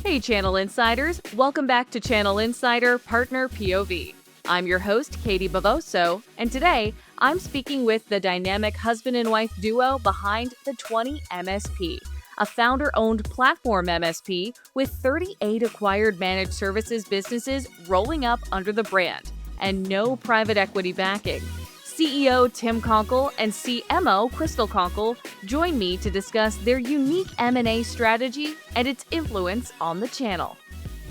Hey Channel Insiders, welcome back to Channel Insider Partner POV. I'm your host, Katie Bavoso, and today I'm speaking with the dynamic husband and wife duo behind the 20 MSP, a founder-owned platform MSP with 38 acquired managed services businesses rolling up under the brand, and no private equity backing. CEO Tim Conkle and CMO Crystal Conkle join me to discuss their unique M&A strategy and its influence on the channel.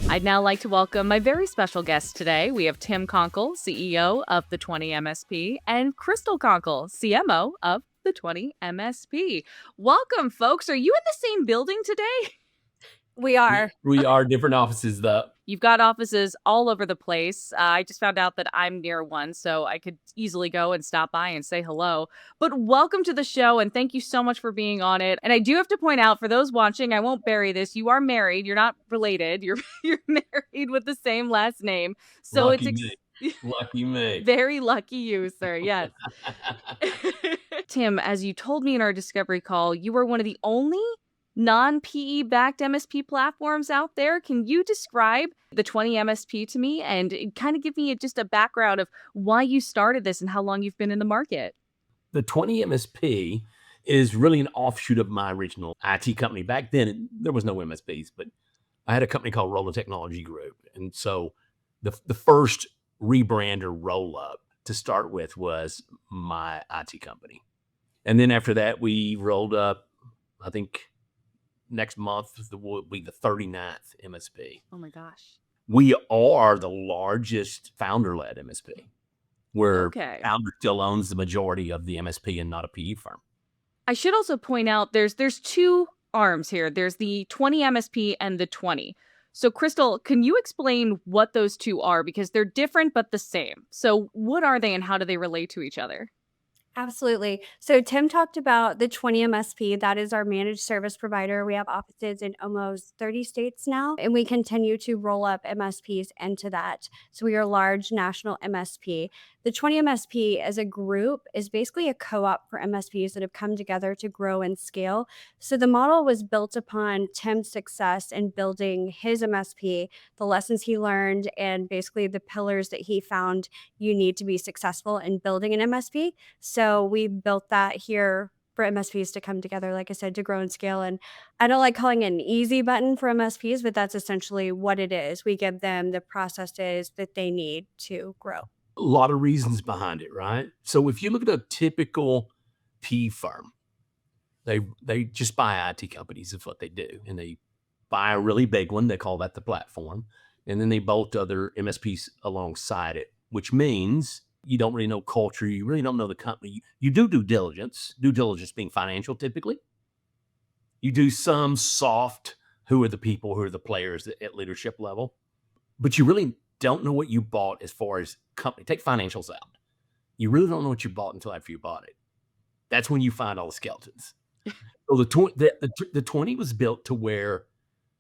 I'd now like to welcome my very special guest today. We have Tim Conkle, CEO of the 20 MSP, and Crystal Conkle, CMO of the 20 MSP. Welcome, folks. Are you in the same building today? We are. We are different offices, though. You've got offices all over the place. I just found out that I'm near one, so I could easily go and stop by and say hello. But welcome to the show, and thank you so much for being on it. And I do have to point out, for those watching, I won't bury this. You are married. You're not related. You're married with the same last name. So Lucky me. Lucky me. Very lucky you, sir. Yes. Tim, as you told me in our discovery call, you are one of the only non-PE backed MSP platforms out there. Can you describe the 20 MSP to me and kind of give me just a background of why you started this and how long you've been in the market? The 20 MSP is really an offshoot of my original IT company. Back then, there was no MSPs, but I had a company called Roll-Up Technology Group. And so the first rebrand or roll-up to start with was my IT company. And then after that, we rolled up, I think, next month will be the 39th MSP. Oh my gosh. We are the largest founder-led MSP, where founder still owns the majority of the MSP and not a PE firm. I should also point out there's two arms here. There's the 20 MSP and the 20. So Crystal, can you explain what those two are? Because they're different but the same. So what are they and how do they relate to each other? Absolutely. So Tim talked about the 20 MSP. That is our managed service provider. We have offices in almost 30 states now, and we continue to roll up MSPs into that. So we are a large national MSP. The 20 MSP as a group is basically a co-op for MSPs that have come together to grow and scale. So the model was built upon Tim's success in building his MSP, the lessons he learned, and basically the pillars that he found you need to be successful in building an MSP. So we built that here for MSPs to come together, like I said, to grow and scale. And I don't like calling it an easy button for MSPs, but that's essentially what it is. We give them the processes that they need to grow. A lot of reasons behind it, right? So if you look at a typical PE firm, they just buy IT companies is what they do. And they buy a really big one. They call that the platform. And then they bolt other MSPs alongside it, which means you don't really know culture. You really don't know the company. You do due diligence being financial typically. You do some soft, who are the people, who are the players at leadership level. But you really don't know what you bought as far as company. Take financials out. You really don't know what you bought until after you bought it. That's when you find all the skeletons. So the 20 was built to where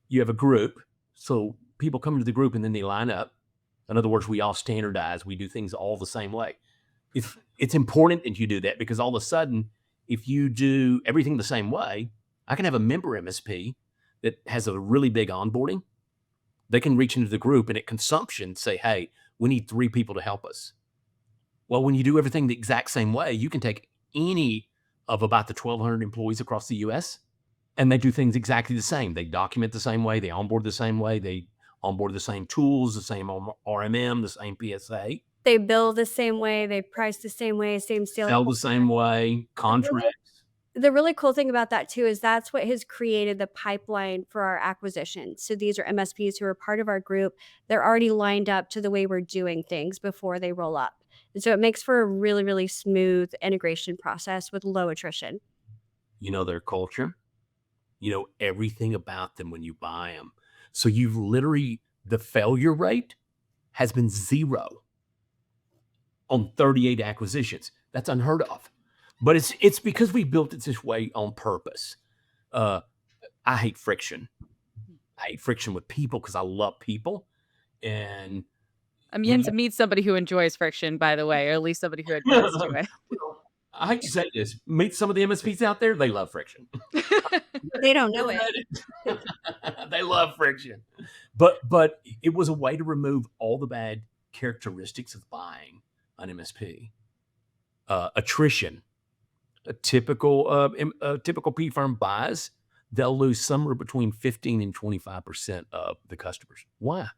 you have a group. So people come to the group and then they line up. In other words, we all standardize. We do things all the same way. It's important that you do that because all of a sudden, if you do everything the same way, I can have a member MSP that has a really big onboarding. They can reach into the group and at consumption say, hey, we need 3 people to help us. Well, when you do everything the exact same way, you can take any of about the 1,200 employees across the U.S. and they do things exactly the same. They document the same way. They onboard the same way. They onboard the same tools, the same RMM, the same PSA. They bill the same way. They price the same way. Same sales. Sell the same way. Contracts. The really cool thing about that too is that's what has created the pipeline for our acquisition. So these are MSPs who are part of our group. They're already lined up to the way we're doing things before they roll up. And so it makes for a really, really smooth integration process with low attrition. You know their culture. You know everything about them when you buy them. So you've literally, the failure rate has been 0 on 38 acquisitions. That's unheard of. But it's because we built it this way on purpose. I hate friction. I hate friction with people because I love people. And I'm yet to meet somebody who enjoys friction, by the way, or at least somebody who admits to it. I hate to say this, meet some of the MSPs out there, they love friction. They don't know it. They love friction. But it was a way to remove all the bad characteristics of buying an MSP. Attrition. A typical P firm buys, they'll lose somewhere between 15 and 25% of the customers. Why?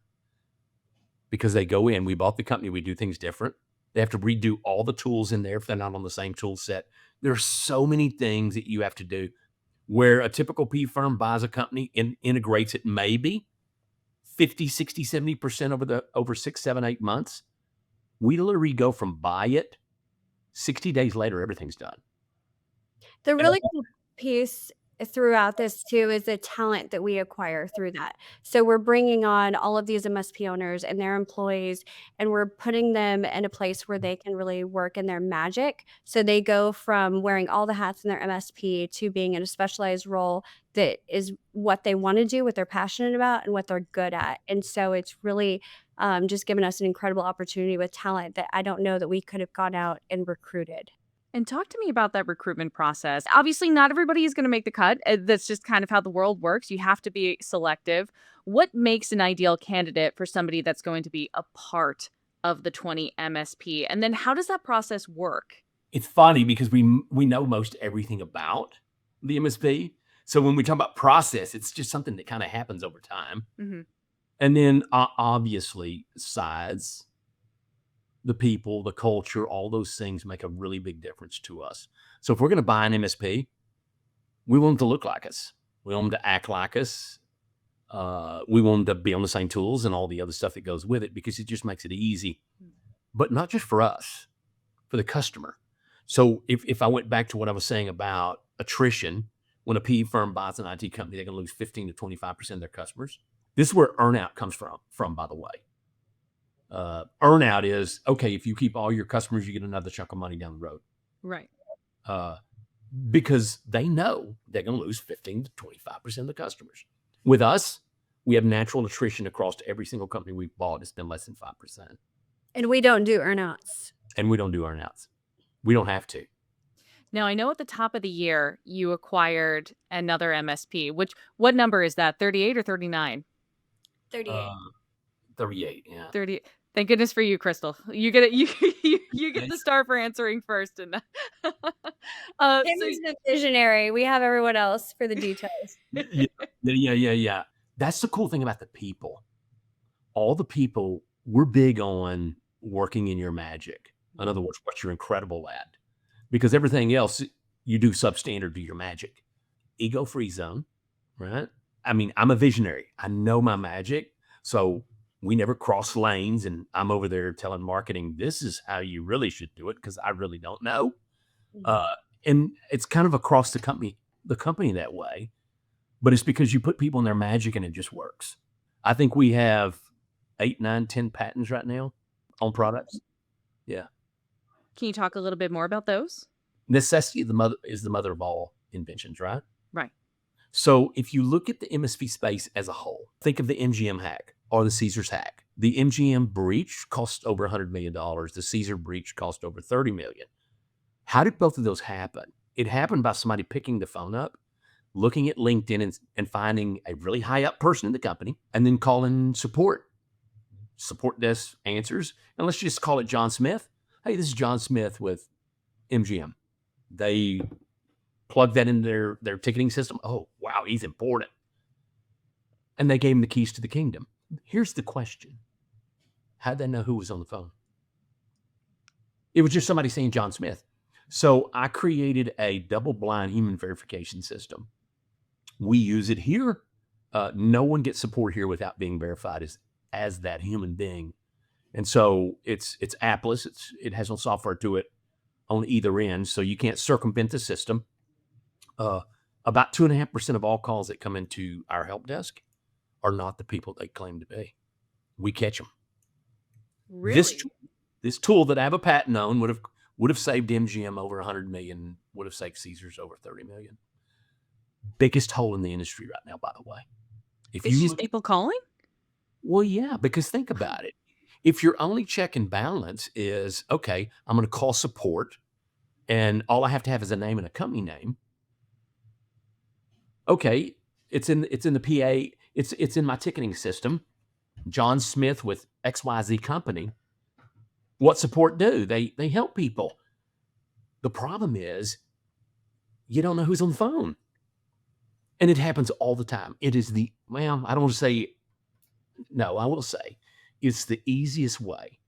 Because they go in, we bought the company, we do things different. They have to redo all the tools in there if they're not on the same tool set. There are so many things that you have to do where a typical P firm buys a company and integrates it maybe 50, 60, 70% over 6, 7, 8 months. We literally go from buy it, 60 days later, everything's done. The really cool piece throughout this too is the talent that we acquire through that. So we're bringing on all of these MSP owners and their employees, and we're putting them in a place where they can really work in their magic. So they go from wearing all the hats in their MSP to being in a specialized role that is what they want to do, what they're passionate about, and what they're good at. And so it's really just given us an incredible opportunity with talent that I don't know that we could have gone out and recruited. And talk to me about that recruitment process. Obviously, not everybody is going to make the cut. That's just kind of how the world works. You have to be selective. What makes an ideal candidate for somebody that's going to be a part of the 20 MSP? And then how does that process work? It's funny because we know most everything about the MSP. So when we talk about process, it's just something that kind of happens over time. Mm-hmm. And then obviously size, the people, the culture, all those things make a really big difference to us. So if we're going to buy an MSP, we want them to look like us. We want them to act like us. We want them to be on the same tools and all the other stuff that goes with it, because it just makes it easy. But not just for us, for the customer. So if I went back to what I was saying about attrition, when a PE firm buys an IT company, they're going to lose 15 to 25% of their customers. This is where earnout comes from, by the way. Earnout is, okay, if you keep all your customers, you get another chunk of money down the road. Right. Because they know they're going to lose 15 to 25% of the customers. With us, we have natural attrition across every single company we've bought. It's been less than 5%. And we don't do earnouts. And we don't do earnouts. We don't have to. Now, I know at the top of the year, you acquired another MSP, what number is that? 38 or 39? 38. 38, yeah. 30. Thank goodness for you, Crystal. You get it. You get the star for answering first. And Tim is the visionary. We have everyone else for the details. Yeah. That's the cool thing about the people. All the people, we're big on working in your magic. In other words, what you're incredible at. Because everything else, you do substandard to your magic. Ego-free zone, right? I mean, I'm a visionary. I know my magic. So we never cross lanes, and I'm over there telling marketing, this is how you really should do it, because I really don't know. And it's kind of across the company that way, but it's because you put people in their magic and it just works. I think we have 8, 9, 10 patents right now on products. Yeah. Can you talk a little bit more about those? Necessity is the mother of all inventions, right? Right. So if you look at the MSP space as a whole, think of the MGM hack or the Caesars hack. The MGM breach cost over $100 million. The Caesar breach cost over $30 million. How did both of those happen? It happened by somebody picking the phone up, looking at LinkedIn and finding a really high up person in the company, and then calling support. Support desk answers. And let's just call it John Smith. Hey, this is John Smith with MGM. They plug that into their ticketing system. Oh, wow, he's important. And they gave him the keys to the kingdom. Here's the question. How'd they know who was on the phone? It was just somebody saying John Smith. So I created a double-blind human verification system. We use it here. No one gets support here without being verified as that human being. And so it's appless. It has no software to it on either end, so you can't circumvent the system. About 2.5% of all calls that come into our help desk are not the people they claim to be. We catch them. Really? This tool that I have a patent on would have saved MGM over $100 million. Would have saved Caesars over $30 million. Biggest hole in the industry right now, by the way. It's just people calling? Well, yeah, because think about it. If your only check and balance is, okay, I'm going to call support and all I have to have is a name and a company name. Okay, it's in the PA. It's in my ticketing system. John Smith with XYZ company. What support do? They help people. The problem is you don't know who's on the phone. And it happens all the time. It is I don't want to say, no, I will say it's the easiest way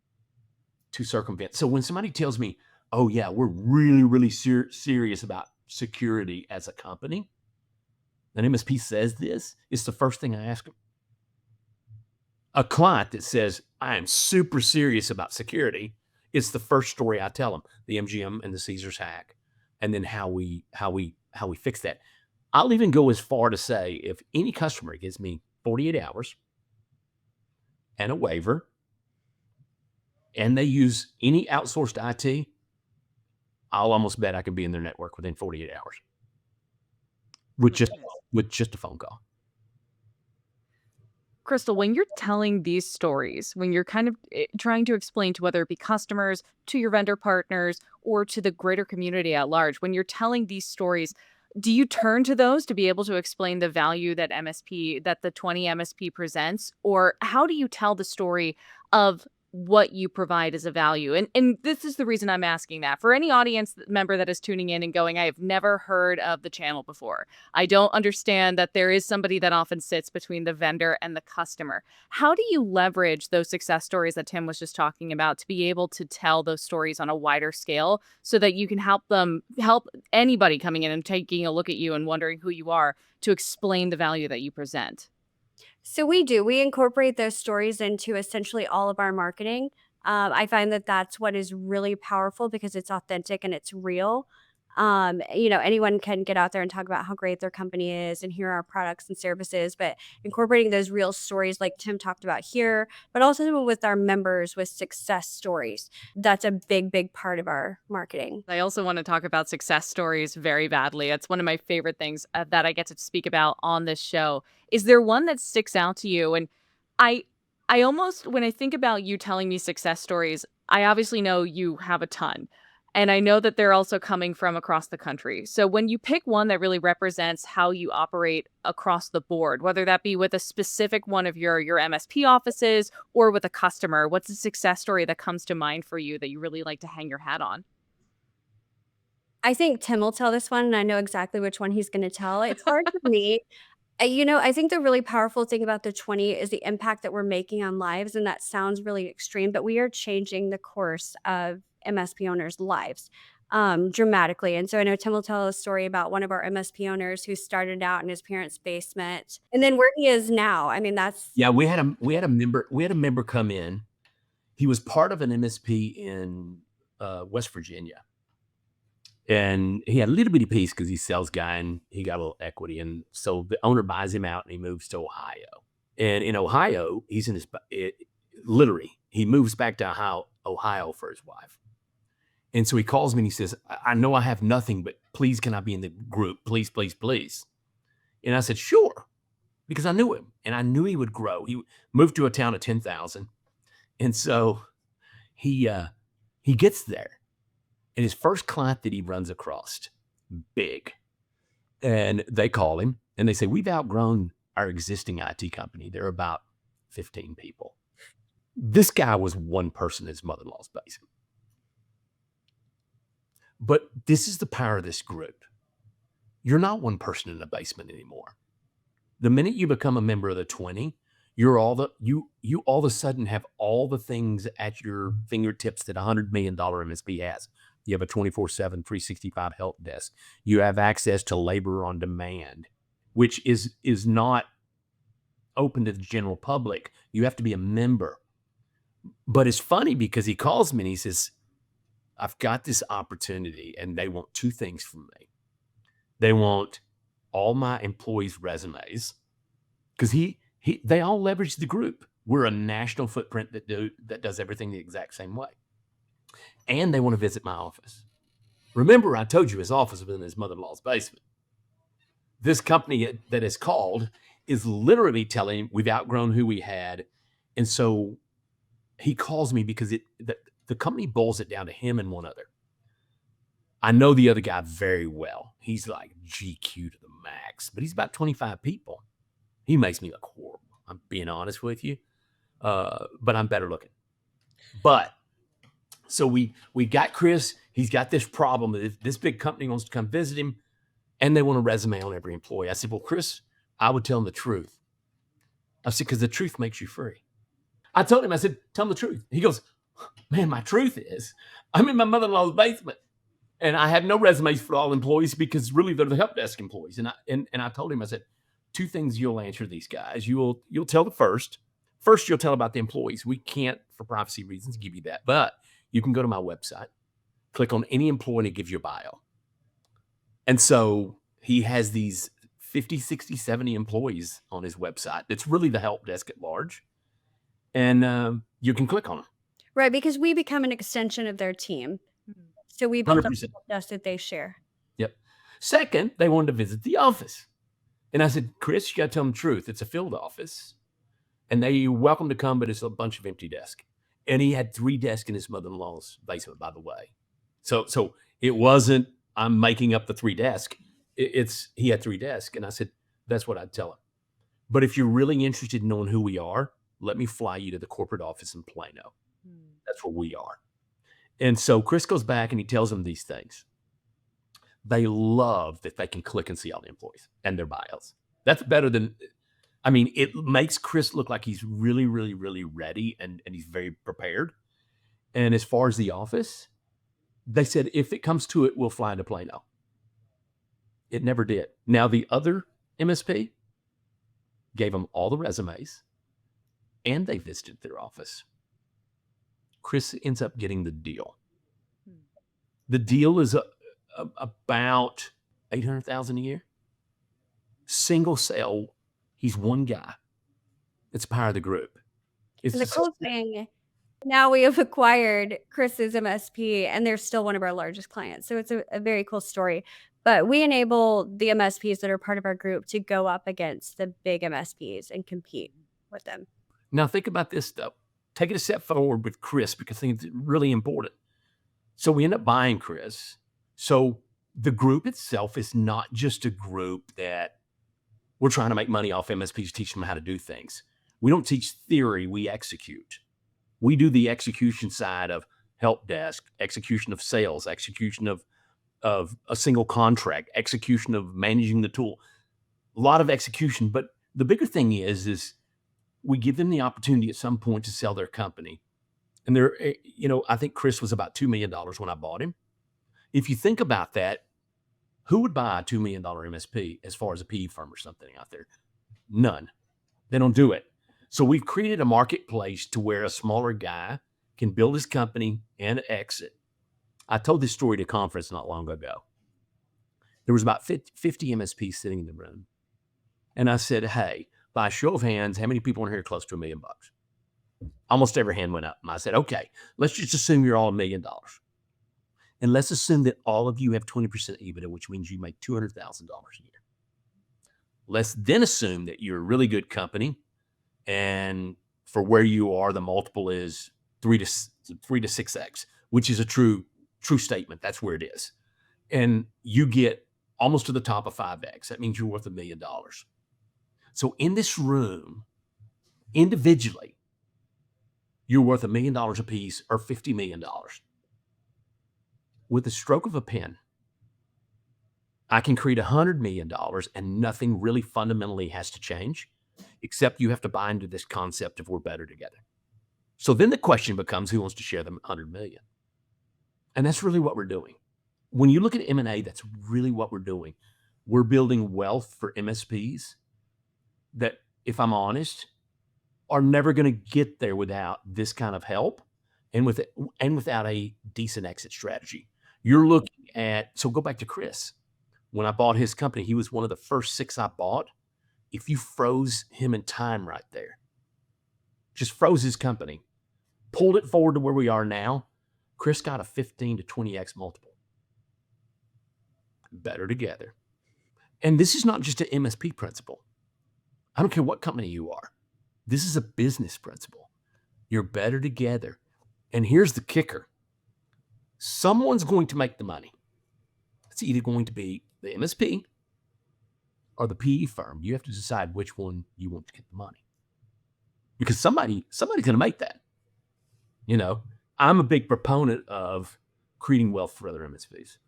to circumvent. So when somebody tells me, oh yeah, we're really, really serious about security as a company, an MSP says this, it's the first thing I ask them. A client that says, I am super serious about security, it's the first story I tell them, the MGM and the Caesars hack, and then how we fix that. I'll even go as far to say, if any customer gives me 48 hours and a waiver, and they use any outsourced IT, I'll almost bet I could be in their network within 48 hours with just a phone call. Crystal, when you're telling these stories, when you're kind of trying to explain to whether it be customers, to your vendor partners, or to the greater community at large, when you're telling these stories, do you turn to those to be able to explain the value that the 20 MSP presents? Or how do you tell the story of what you provide as a value? And this is the reason I'm asking that. For any audience member that is tuning in and going, I have never heard of the channel before. I don't understand that there is somebody that often sits between the vendor and the customer. How do you leverage those success stories that Tim was just talking about to be able to tell those stories on a wider scale so that you can help anybody coming in and taking a look at you and wondering who you are to explain the value that you present? So we incorporate those stories into essentially all of our marketing. I find that that's what is really powerful because it's authentic and it's real. Anyone can get out there and talk about how great their company is and here are our products and services, but incorporating those real stories like Tim talked about here, but also with our members with success stories. That's a big, big part of our marketing. I also want to talk about success stories very badly. It's one of my favorite things that I get to speak about on this show. Is there one that sticks out to you? And I, I almost, when I think about you telling me success stories, I obviously know you have a ton. And I know that they're also coming from across the country. So when you pick one that really represents how you operate across the board, whether that be with a specific one of your MSP offices or with a customer, what's a success story that comes to mind for you that you really like to hang your hat on? I think Tim will tell this one, and I know exactly which one he's going to tell. It's hard for me. I think the really powerful thing about the 20 is the impact that we're making on lives, and that sounds really extreme, but we are changing the course of MSP owners' lives dramatically. And so I know Tim will tell a story about one of our MSP owners who started out in his parents' basement, and then where he is now. I mean, that's Yeah, we had a member come in. He was part of an MSP in West Virginia, and he had a little bitty piece because he's a sales guy and he got a little equity. And so the owner buys him out and he moves to Ohio. And in Ohio, literally, he moves back to Ohio for his wife. And so he calls me and he says, I know I have nothing, but please, can I be in the group? Please, please, please. And I said, sure, because I knew him and I knew he would grow. He moved to a town of 10,000. And so he gets there. And his first client that he runs across, big, and they call him and they say, we've outgrown our existing IT company. They're about 15 people. This guy was one person in his mother-in-law's basement. But this is the power of this group. You're not one person in a basement anymore. The minute you become a member of the 20, you all of a sudden have all the things at your fingertips that a $100 million MSP has. You have a 24/7, 365 help desk. You have access to labor on demand, which is not open to the general public. You have to be a member. But it's funny because he calls me and he says, I've got this opportunity and they want two things from me. They want all my employees' resumes because they all leverage the group. We're a national footprint that does everything the exact same way. And they want to visit my office. Remember, I told you his office was in his mother-in-law's basement. This company that is called is literally telling him we've outgrown who we had. And so he calls me because the company boils it down to him and one other. I know the other guy very well. He's like GQ to the max, but he's about 25 people. He makes me look horrible. I'm being honest with you. But I'm better looking. But so we got Chris. He's got this problem. This big company wants to come visit him, and they want a resume on every employee. I said, well, Chris, I would tell him the truth. I said, because the truth makes you free. I told him, I said, tell him the truth. He goes, man, my truth is I'm in my mother-in-law's basement, and I have no resumes for all employees because really they're the help desk employees. And I told him, I said, two things you'll answer these guys. You'll tell the first. First, you'll tell about the employees. We can't, for privacy reasons, give you that. But you can go to my website, click on any employee, and it gives you a bio. And so he has these 50, 60, 70 employees on his website. It's really the help desk at large. And you can click on them. Right, because we become an extension of their team. So we build up 100%. the desk that they share. Yep. Second, they wanted to visit the office. And I said, Chris, you got to tell them the truth. It's a field office. And they're welcome to come, but it's a bunch of empty desks. And he had 3 desks in his mother-in-law's basement, by the way. So it wasn't, I'm making up the 3 desks. He had 3 desks. And I said, that's what I'd tell him. But if you're really interested in knowing who we are, let me fly you to the corporate office in Plano. That's where we are. And so Chris goes back and he tells them these things. They love that they can click and see all the employees and their bios. That's better than, it makes Chris look like he's really, really, really ready and he's very prepared. And as far as the office, they said, if it comes to it, we'll fly into Plano. It never did. Now, the other MSP gave them all the resumes and they visited their office. Chris ends up getting the deal. The deal is about $800,000 a year. Single sale. He's one guy. It's power of the group. It's And the cool thing, now we have acquired Chris's MSP, and they're still one of our largest clients. So it's a very cool story. But we enable the MSPs that are part of our group to go up against the big MSPs and compete with them. Now think about this, though. Take it a step forward with Chris because I think it's really important. So we end up buying Chris. So the group itself is not just a group that we're trying to make money off MSPs, teach them how to do things. We don't teach theory, we execute. We do the execution side of help desk, execution of sales, execution of a single contract, execution of managing the tool. A lot of execution, but the bigger thing is we give them the opportunity at some point to sell their company. And I think Chris was about $2 million when I bought him. If you think about that, who would buy a $2 million MSP as far as a PE firm or something out there? None. They don't do it. So we've created a marketplace to where a smaller guy can build his company and exit. I told this story at a conference not long ago. There was about 50 MSPs sitting in the room. And I said, hey, by a show of hands, how many people in here are close to $1 million? Almost every hand went up. And I said, okay, let's just assume you're all $1 million. And let's assume that all of you have 20% EBITDA, which means you make $200,000 a year. Let's then assume that you're a really good company. And for where you are, the multiple is 3 to 6x, which is a true statement. That's where it is. And you get almost to the top of 5x. That means you're worth $1 million. So in this room, individually, you're worth $1 million a piece or $50 million. With the stroke of a pen, I can create $100 million and nothing really fundamentally has to change, except you have to buy into this concept of we're better together. So then the question becomes, who wants to share the $100 million? And that's really what we're doing. When you look at M&A, that's really what we're doing. We're building wealth for MSPs that, if I'm honest, are never going to get there without this kind of help and without a decent exit strategy. You're looking at, so go back to Chris. When I bought his company, he was one of the first 6 I bought. If you froze him in time right there, just froze his company, pulled it forward to where we are now, Chris got a 15 to 20x multiple. Better together. And this is not just an MSP principle. I don't care what company you are. This is a business principle. You're better together. And here's the kicker. Someone's going to make the money. It's either going to be the MSP or the PE firm. You have to decide which one you want to get the money, because somebody's going to make that. You know, I'm a big proponent of creating wealth for other MSPs.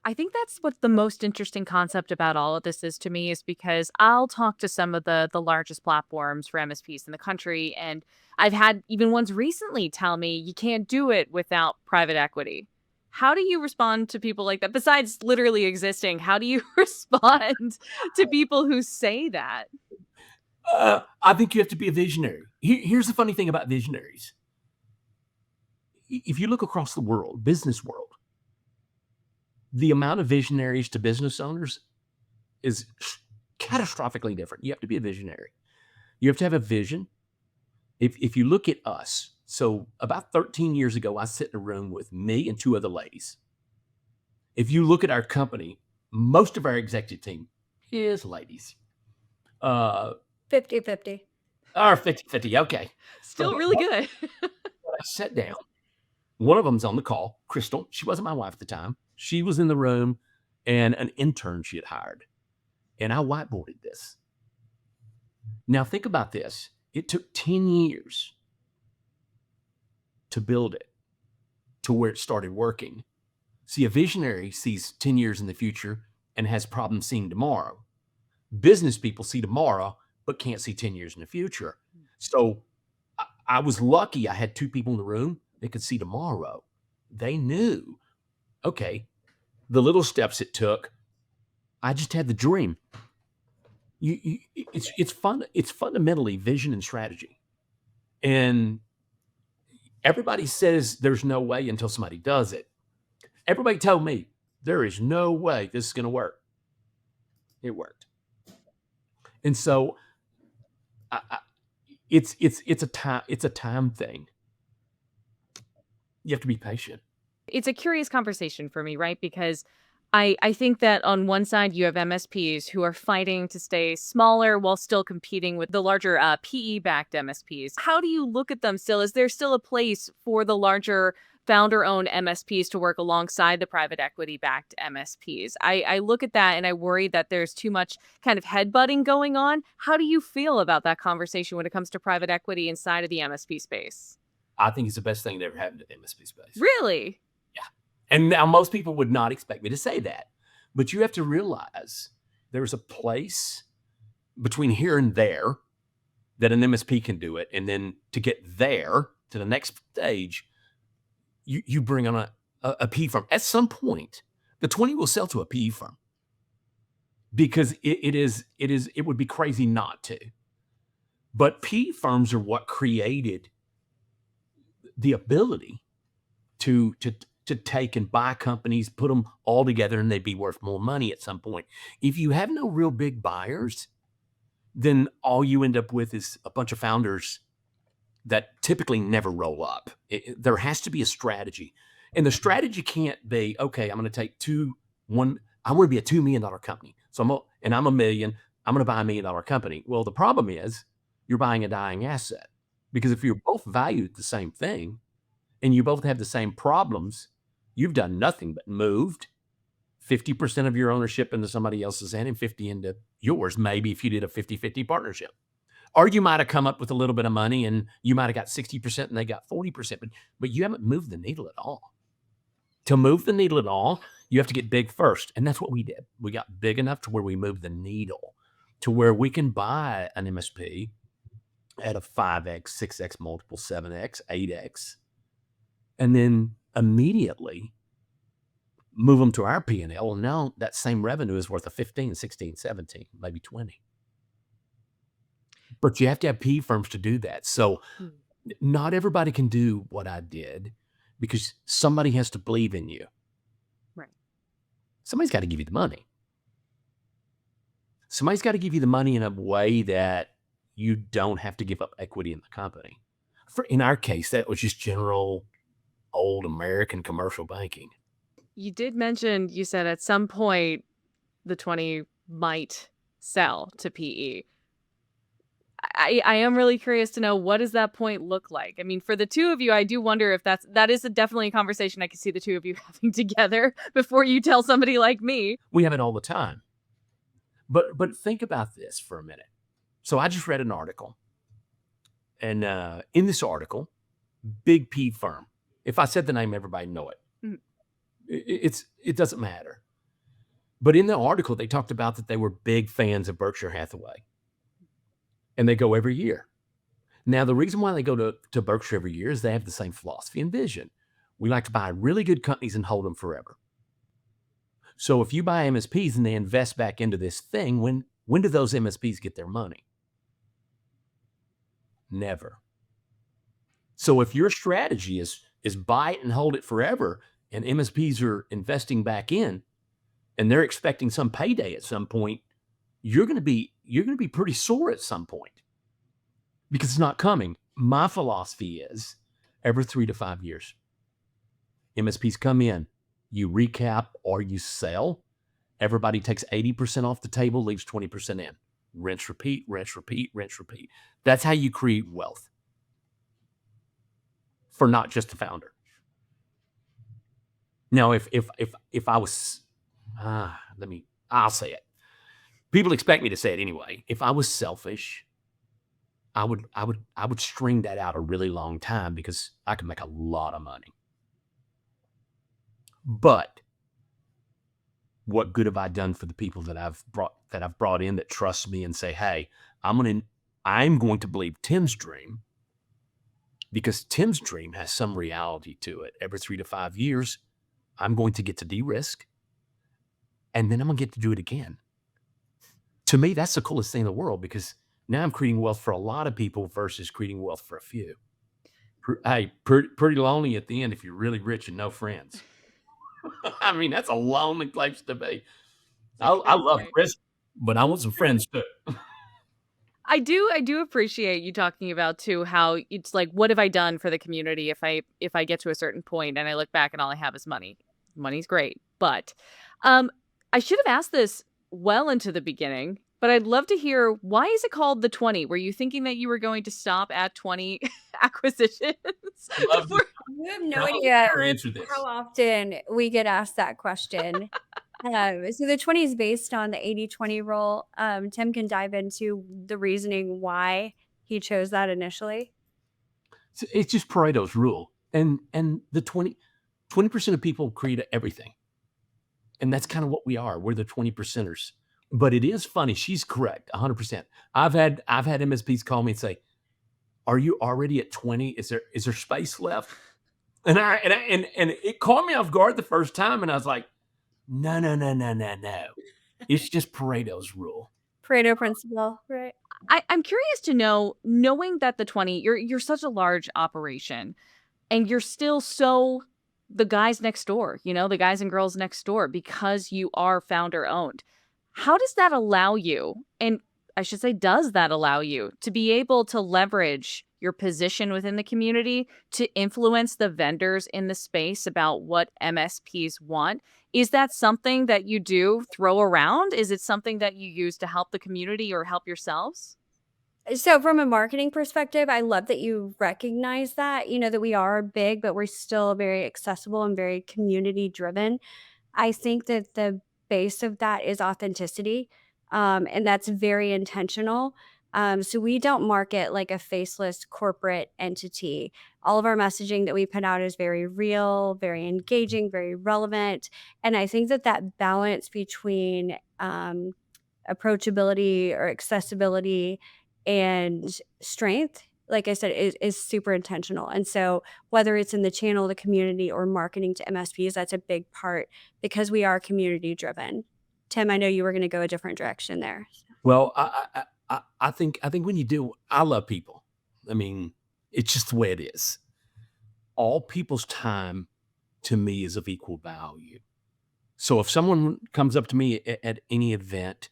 I think that's what the most interesting concept about all of this is to me, is because I'll talk to some of the largest platforms for MSPs in the country, and I've had even ones recently tell me you can't do it without private equity. How do you respond to people like that? Besides literally existing, how do you respond to people who say that? I think you have to be a visionary. Here's the funny thing about visionaries. If you look across the world, business world, the amount of visionaries to business owners is catastrophically different. You have to be a visionary. You have to have a vision. If you look at us, so about 13 years ago, I sit in a room with me and two other ladies. If you look at our company, most of our executive team is ladies. 50-50. Or 50-50, okay. Still really good. I sat down. One of them's on the call, Crystal. She wasn't my wife at the time. She was in the room, and an intern she had hired. And I whiteboarded this. Now think about this. It took 10 years to build it to where it started working. See, a visionary sees 10 years in the future and has problems seeing tomorrow. Business people see tomorrow, but can't see 10 years in the future. So I was lucky I had two people in the room that could see tomorrow. They knew, okay, the little steps it took, I just had the dream. It's fun. It's fundamentally vision and strategy. And everybody says there's no way until somebody does it. Everybody told me there is no way this is going to work. It worked. And so it's a time thing. You have to be patient. It's a curious conversation for me, right? Because I think that on one side, you have MSPs who are fighting to stay smaller while still competing with the larger PE-backed MSPs. How do you look at them still? Is there still a place for the larger founder-owned MSPs to work alongside the private equity-backed MSPs? I look at that and I worry that there's too much kind of headbutting going on. How do you feel about that conversation when it comes to private equity inside of the MSP space? I think it's the best thing that ever happened to the MSP space. Really? Yeah. And now most people would not expect me to say that, but you have to realize there's a place between here and there that an MSP can do it. And then to get there to the next stage, you bring on a PE firm. At some point, the 20 will sell to a PE firm because it would be crazy not to. But PE firms are what created the ability to take and buy companies, put them all together, and they'd be worth more money at some point. If you have no real big buyers, then all you end up with is a bunch of founders that typically never roll up. There has to be a strategy. And the strategy can't be, okay, I'm going to take I want to be a $2 million company. So I'm a million, I'm going to buy $1 million company. Well, the problem is you're buying a dying asset, because if you're both valued the same thing and you both have the same problems, you've done nothing but moved 50% of your ownership into somebody else's hand and 50 into yours, maybe if you did a 50-50 partnership. Or you might have come up with a little bit of money and you might have got 60% and they got 40%, but you haven't moved the needle at all. To move the needle at all, you have to get big first. And that's what we did. We got big enough to where we moved the needle to where we can buy an MSP at a 5x, 6x multiple, 7x, 8x, and then immediately move them to our P&L. And now that same revenue is worth a 15, 16, 17, maybe 20. But you have to have PE firms to do that. So not everybody can do what I did, because somebody has to believe in you. Right. Somebody's got to give you the money. Somebody's got to give you the money in a way that you don't have to give up equity in the company. In our case, that was just general old American commercial banking. You did mention, you said at some point the 20 might sell to PE. I am really curious to know, what does that point look like? I mean, for the two of you, I do wonder if that is definitely a conversation I can see the two of you having together before you tell somebody like me. We have it all the time. But think about this for a minute. So I just read an article, and in this article, big P firm. If I said the name, everybody know it. Mhm. It doesn't matter. But in the article, they talked about that they were big fans of Berkshire Hathaway, and they go every year. Now, the reason why they go to Berkshire every year is they have the same philosophy and vision. We like to buy really good companies and hold them forever. So if you buy MSPs and they invest back into this thing, when do those MSPs get their money? Never. So if your strategy is buy it and hold it forever, and MSPs are investing back in, and they're expecting some payday at some point, you're going to be pretty sore at some point because it's not coming. My philosophy is every 3 to 5 years, MSPs come in, you recap or you sell. Everybody takes 80% off the table, leaves 20% in. Rinse, repeat, rinse, repeat, rinse, repeat. That's how you create wealth for not just the founder. Now, if I was, I'll say it. People expect me to say it anyway. If I was selfish, I would string that out a really long time because I could make a lot of money. But what good have I done for the people that I've brought in that trust me and say, hey, I'm going to believe Tim's dream, because Tim's dream has some reality to it. Every 3 to 5 years, I'm going to get to de-risk, and then I'm going to get to do it again. To me, that's the coolest thing in the world, because now I'm creating wealth for a lot of people versus creating wealth for a few. Hey, pretty lonely at the end if you're really rich and no friends. I mean, that's a lonely place to be. I love Chris, but I want some friends too. I do appreciate you talking about too how it's like, what have I done for the community if I get to a certain point and I look back and all I have is money. Money's great, but I should have asked this well into the beginning, but I'd love to hear, why is it called the 20? Were you thinking that you were going to stop at 20 acquisitions? Love to You have no I'll idea answer this. how often we get asked that question. So the 20 is based on the 80-20 rule. Tim can dive into the reasoning why he chose that initially. It's just Pareto's rule. And the 20% of people create everything. And that's kind of what we are. We're the 20%ers. But it is funny. She's correct, 100%. I've had MSPs call me and say, "Are you already at 20? Is there space left?" And it caught me off guard the first time, and I was like, "No. It's just Pareto's rule." Pareto Principle, right? I'm curious to know, knowing that the 20, you're such a large operation, and you're still so the guys next door, the guys and girls next door, because you are founder owned. How does that allow you, and I should say, does that allow you to be able to leverage your position within the community to influence the vendors in the space about what MSPs want? Is that something that you do throw around? Is it something that you use to help the community or help yourselves? So from a marketing perspective, I love that you recognize that, that we are big, but we're still very accessible and very community driven. I think that the base of that is authenticity, and that's very intentional. So we don't market like a faceless corporate entity. All of our messaging that we put out is very real, very engaging, very relevant. And I think that balance between approachability or accessibility and strength, like I said, is super intentional. And so whether it's in the channel, the community, or marketing to MSPs, that's a big part because we are community driven. Tim, I know you were going to go a different direction there. Well, I think when you do, I love people. I mean, it's just the way it is. All people's time to me is of equal value. So if someone comes up to me at any event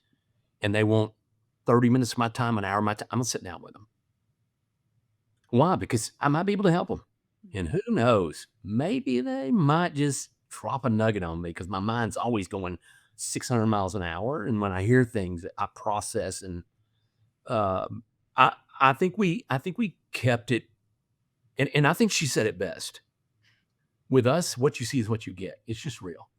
and they want 30 minutes of my time, an hour of my time, I'm gonna sit down with them. Why? Because I might be able to help them. And who knows, maybe they might just drop a nugget on me, because my mind's always going 600 miles an hour. And when I hear things, I process, and I I think we kept it, and I think she said it best. With us, what you see is what you get. It's just real.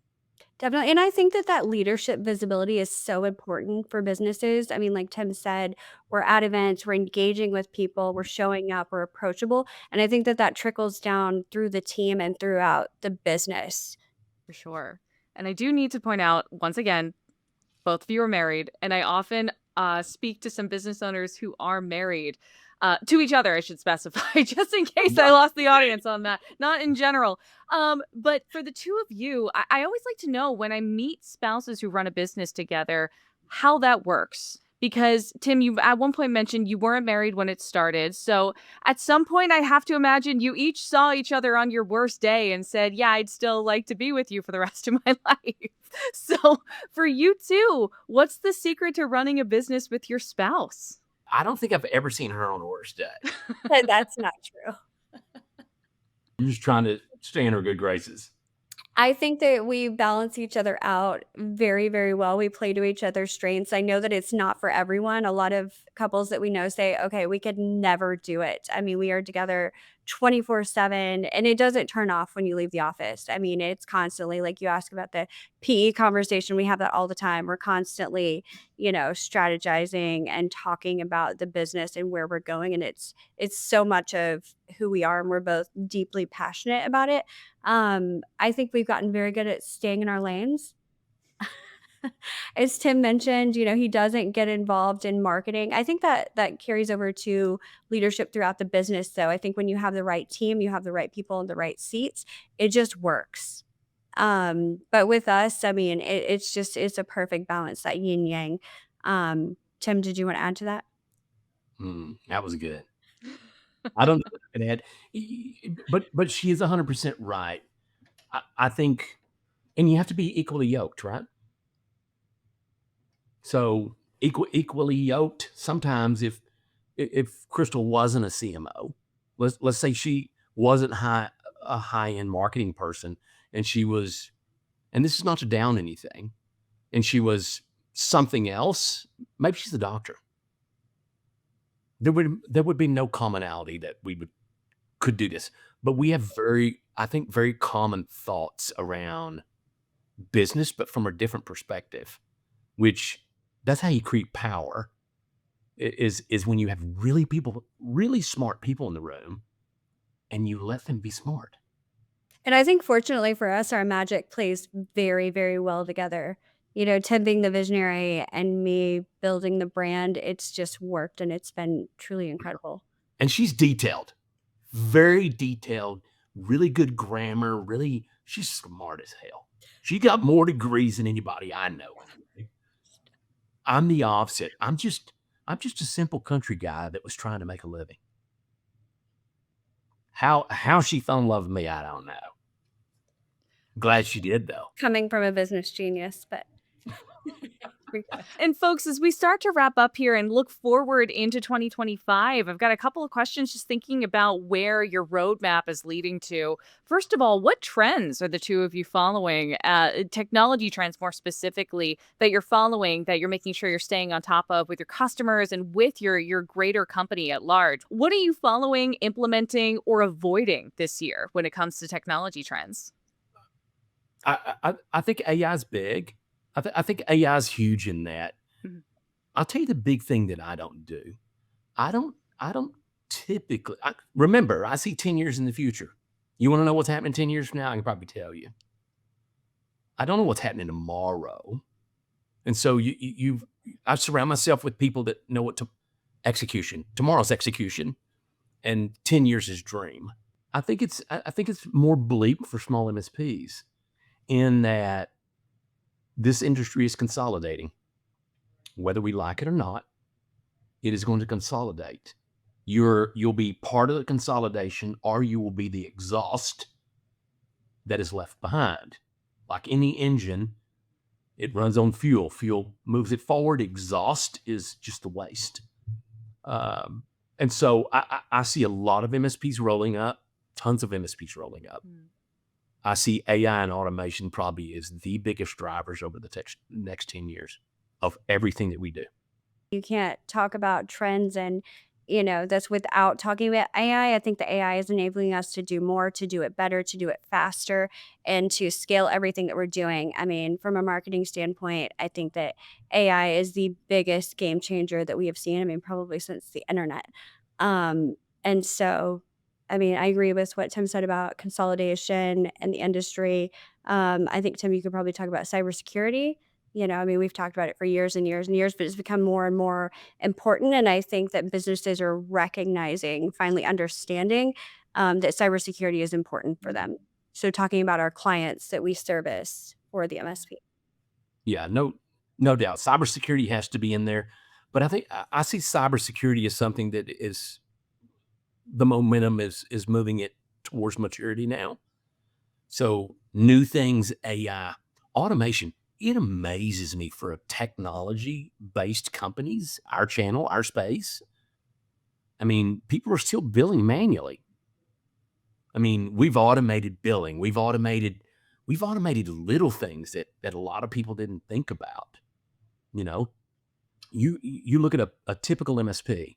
Definitely. And I think that that leadership visibility is so important for businesses. I mean, like Tim said, we're at events, we're engaging with people, we're showing up, we're approachable. And I think that that trickles down through the team and throughout the business. For sure. And I do need to point out once again, both of you are married, and I often speak to some business owners who are married to each other, I should specify, just in case I lost the audience on that, not in general. But for the two of you, I always like to know when I meet spouses who run a business together, how that works. Because Tim, you at one point mentioned you weren't married when it started. So at some point, I have to imagine you each saw each other on your worst day and said, yeah, I'd still like to be with you for the rest of my life. So for you too, what's the secret to running a business with your spouse? I don't think I've ever seen her on the worst day. That's not true. I'm just trying to stay in her good graces. I think that we balance each other out very, very well. We play to each other's strengths. I know that it's not for everyone. A lot of couples that we know say, okay, we could never do it. I mean, we are together 24/7 and it doesn't turn off when you leave the office. I mean, it's constantly like you ask about the PE conversation. We have that all the time. We're constantly, strategizing and talking about the business and where we're going. And it's so much of who we are and we're both deeply passionate about it. I think we've gotten very good at staying in our lanes. As Tim mentioned, he doesn't get involved in marketing. I think that that carries over to leadership throughout the business, though. I think when you have the right team, you have the right people in the right seats, it just works. But with us, I mean, it's a perfect balance, that yin yang. Tim, did you want to add to that? That was good. I don't know what I can add, but she is 100% right. I think, and you have to be equally yoked, right? So equally yoked. Sometimes if Crystal wasn't a CMO, let's say she wasn't a high end marketing person, and she was, and this is not to down anything, and she was something else. Maybe she's a doctor. There would be no commonality that we could do this, but we have very common thoughts around business, but from a different perspective, which that's how you create power is when you have really smart people in the room and you let them be smart. And I think fortunately for us, our magic plays very, very well together. Tim being the visionary and me building the brand, it's just worked and it's been truly incredible. And she's detailed, very detailed, really good grammar, she's smart as hell. She got more degrees than anybody I know. I'm the opposite. I'm just a simple country guy that was trying to make a living. How she fell in love with me, I don't know. Glad she did, though. Coming from a business genius, but And folks, as we start to wrap up here and look forward into 2025, I've got a couple of questions just thinking about where your roadmap is leading to. First of all, what trends are the two of you following? Technology trends more specifically that you're following, that you're making sure you're staying on top of with your customers and with your greater company at large. What are you following, implementing, or avoiding this year when it comes to technology trends? I think AI is big. I think AI is huge in that. Mhm. I'll tell you the big thing that I don't do. I don't typically remember. I see 10 years in the future. You want to know what's happening 10 years from now? I can probably tell you. I don't know what's happening tomorrow, and so I surround myself with people that know what tomorrow's execution, and 10 years is dream. I think it's more bleak for small MSPs in that this industry is consolidating. Whether we like it or not, it is going to consolidate. You'll be part of the consolidation, or you will be the exhaust that is left behind. Like any engine, it runs on fuel. Fuel moves it forward. Exhaust is just the waste. And so I see a lot of MSPs rolling up, tons of MSPs rolling up. I see AI and automation probably is the biggest drivers over the next 10 years of everything that we do. You can't talk about trends and that's without talking about AI. I think the AI is enabling us to do more, to do it better, to do it faster, and to scale everything that we're doing. I mean, from a marketing standpoint, I think that AI is the biggest game changer that we have seen. I mean, probably since the internet. And so, I mean, I agree with what Tim said about consolidation and the industry. I think, Tim, you could probably talk about cybersecurity. I mean, we've talked about it for years and years and years, but it's become more and more important. And I think that businesses are recognizing, finally understanding that cybersecurity is important for them. So, talking about our clients that we service for the MSP. Yeah, no doubt. Cybersecurity has to be in there. But I think I see cybersecurity as something that is the momentum is moving it towards maturity now. So new things, AI, automation, it amazes me for a technology-based companies, our channel, our space. I mean, people are still billing manually. I mean, we've automated billing. We've automated little things that a lot of people didn't think about. You look at a typical MSP,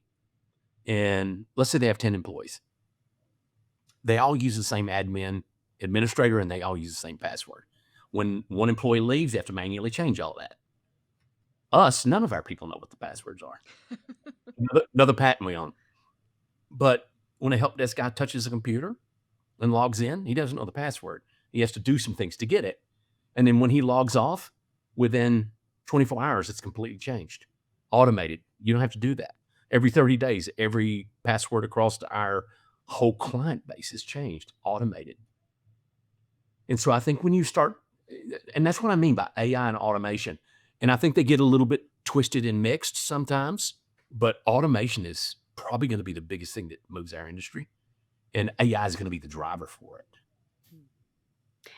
and let's say they have 10 employees. They all use the same administrator, and they all use the same password. When one employee leaves, they have to manually change all that. Us, none of our people know what the passwords are. Another patent we own. But when a help desk guy touches a computer and logs in, he doesn't know the password. He has to do some things to get it. And then when he logs off, within 24 hours, it's completely changed. Automated. You don't have to do that. Every 30 days, every password across our whole client base is changed, automated. And so I think when you start, and that's what I mean by AI and automation. And I think they get a little bit twisted and mixed sometimes, but automation is probably going to be the biggest thing that moves our industry. And AI is going to be the driver for it.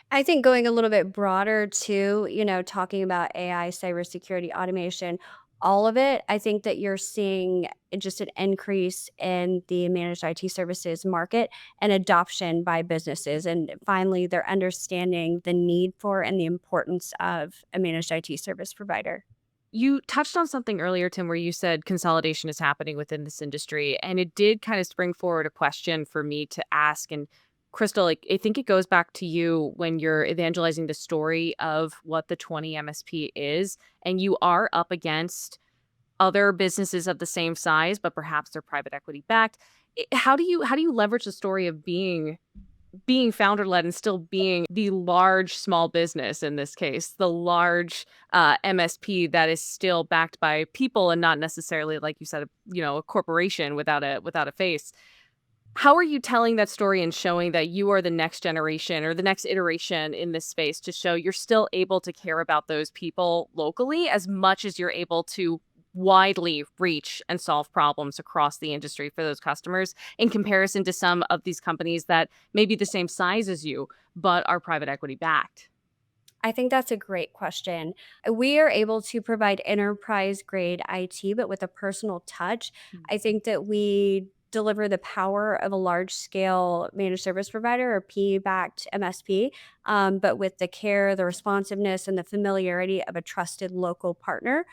I think going a little bit broader too, talking about AI, cybersecurity, automation, all of it, I think that you're seeing just an increase in the managed IT services market and adoption by businesses. And finally, they're understanding the need for and the importance of a managed IT service provider. You touched on something earlier, Tim, where you said consolidation is happening within this industry. And it did kind of spring forward a question for me to ask. And Crystal, I think it goes back to you when you're evangelizing the story of what the 20 MSP is, and you are up against other businesses of the same size, but perhaps they're private equity backed. How do you leverage the story of being founder led and still being the large small business, in this case, the large MSP that is still backed by people and not necessarily, like you said, a corporation without a face? How are you telling that story and showing that you are the next generation or the next iteration in this space to show you're still able to care about those people locally as much as you're able to widely reach and solve problems across the industry for those customers in comparison to some of these companies that may be the same size as you, but are private equity backed? I think that's a great question. We are able to provide enterprise grade IT, but with a personal touch. I think that we deliver the power of a large scale managed service provider or PE backed MSP, but with the care, the responsiveness, and the familiarity of a trusted local partner.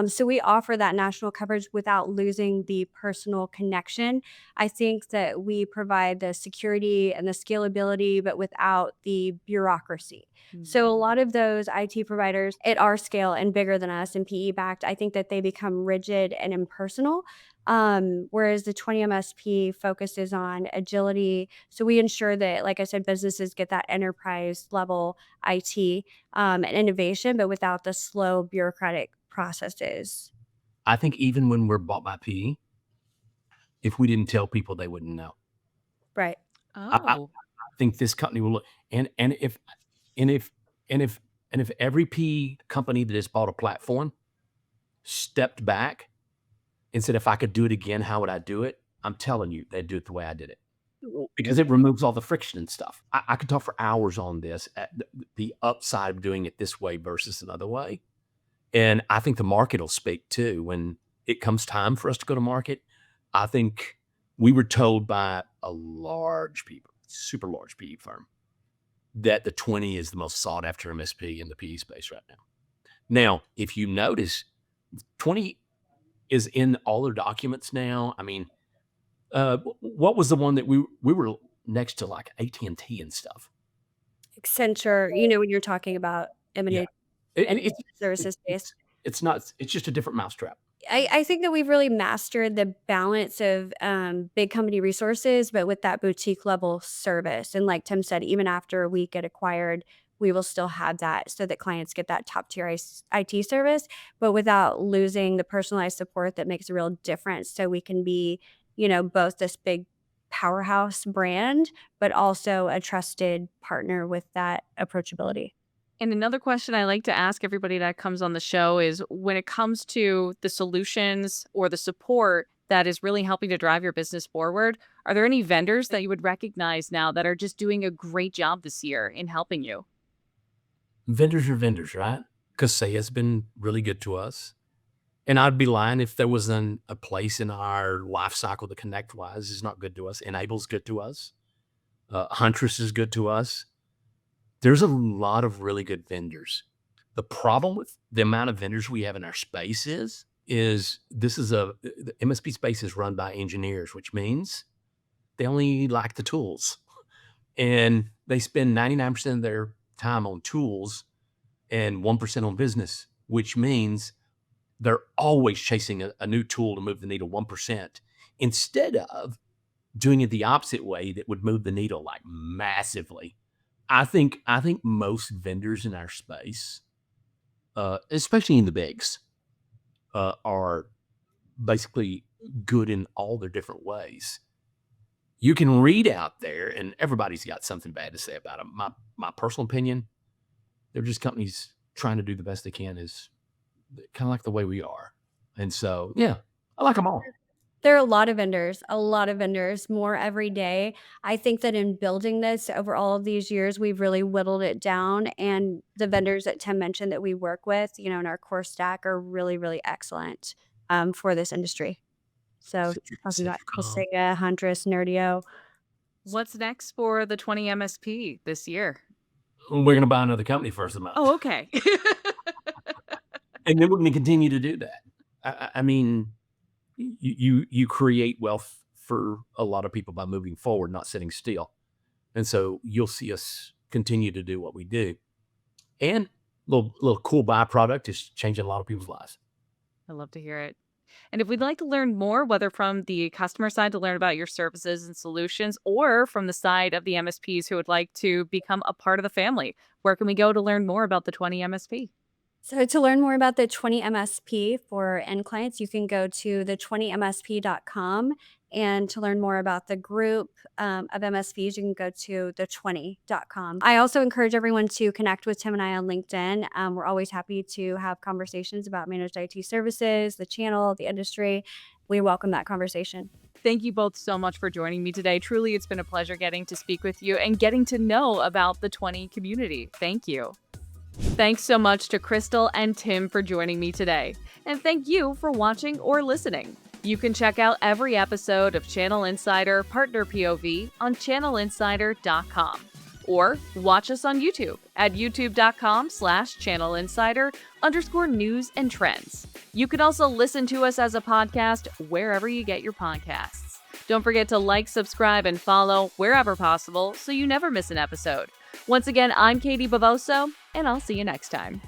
So we offer that national coverage without losing the personal connection. I think that we provide the security and the scalability, but without the bureaucracy. So a lot of those IT providers at our scale and bigger than us and PE backed, I think that they become rigid and impersonal. Whereas the 20 MSP focuses on agility. So we ensure that, like I said, businesses get that enterprise level IT and innovation, but without the slow bureaucratic processes. I think even when we're bought by PE, if we didn't tell people, they wouldn't know. Right. I Oh, think this company will look, and if and if and if and if every PE company that has bought a platform stepped back and said, if I could do it again, how would I do it? I'm telling you, they'd do it the way I did it. Because it removes all the friction and stuff. I could talk for hours on this, at the upside of doing it this way versus another way. And I think the market will speak too. When it comes time for us to go to market, I think we were told by a super large PE firm, that the 20 is the most sought after MSP in the PE space right now. Now, if you notice, 20 is in all their documents now. I mean, What was the one that we were next to, like AT&T and stuff? Accenture, when you're talking about Yeah. M&A It, and it's services space. it's not. It's just a different mousetrap. I think that we've really mastered the balance of big company resources, but with that boutique level service. And like Tim said, even after we get acquired, we will still have that so that clients get that top tier IT service, but without losing the personalized support that makes a real difference. So we can be, both this big powerhouse brand, but also a trusted partner with that approachability. And another question I like to ask everybody that comes on the show is when it comes to the solutions or the support that is really helping to drive your business forward, are there any vendors that you would recognize now that are just doing a great job this year in helping you? Vendors are vendors, right? Kaseya has been really good to us. And I'd be lying if there wasn't a place in our life cycle that ConnectWise is not good to us. Enable's good to us. Huntress is good to us. There's a lot of really good vendors. The problem with the amount of vendors we have in our space is the MSP space is run by engineers, which means they only like the tools. And they spend 99% of their time on tools and 1% on business, which means they're always chasing a new tool to move the needle 1% instead of doing it the opposite way that would move the needle like massively. I think most vendors in our space, especially in the bigs, are basically good in all their different ways. You can read out there, and everybody's got something bad to say about them. My personal opinion, they're just companies trying to do the best they can, is kind of like the way we are. And so, yeah, I like them all. There are a lot of vendors, more every day. I think that in building this over all of these years, we've really whittled it down. And the vendors that Tim mentioned that we work with, in our core stack are really, really excellent for this industry. So talking about Kaseya, Huntress, Nerdio. What's next for the 20 MSP this year? We're going to buy another company first of the month. Oh, okay. And then we're going to continue to do that. I mean, you create wealth for a lot of people by moving forward, not sitting still. And so you'll see us continue to do what we do. And little cool byproduct is changing a lot of people's lives. I love to hear it. And if we'd like to learn more, whether from the customer side to learn about your services and solutions, or from the side of the MSPs who would like to become a part of the family, where can we go to learn more about the 20 MSP? So to learn more about the 20 MSP for end clients, you can go to the20msp.com. And to learn more about the group of MSPs, you can go to the20.com. I also encourage everyone to connect with Tim and I on LinkedIn. We're always happy to have conversations about managed IT services, the channel, the industry. We welcome that conversation. Thank you both so much for joining me today. Truly, it's been a pleasure getting to speak with you and getting to know about the 20 community. Thank you. Thanks so much to Crystal and Tim for joining me today. And thank you for watching or listening. You can check out every episode of Channel Insider Partner POV on channelinsider.com or watch us on YouTube at youtube.com/channelinsider_news and trends. You can also listen to us as a podcast wherever you get your podcasts. Don't forget to like, subscribe, and follow wherever possible so you never miss an episode. Once again, I'm Katie Bavoso, and I'll see you next time.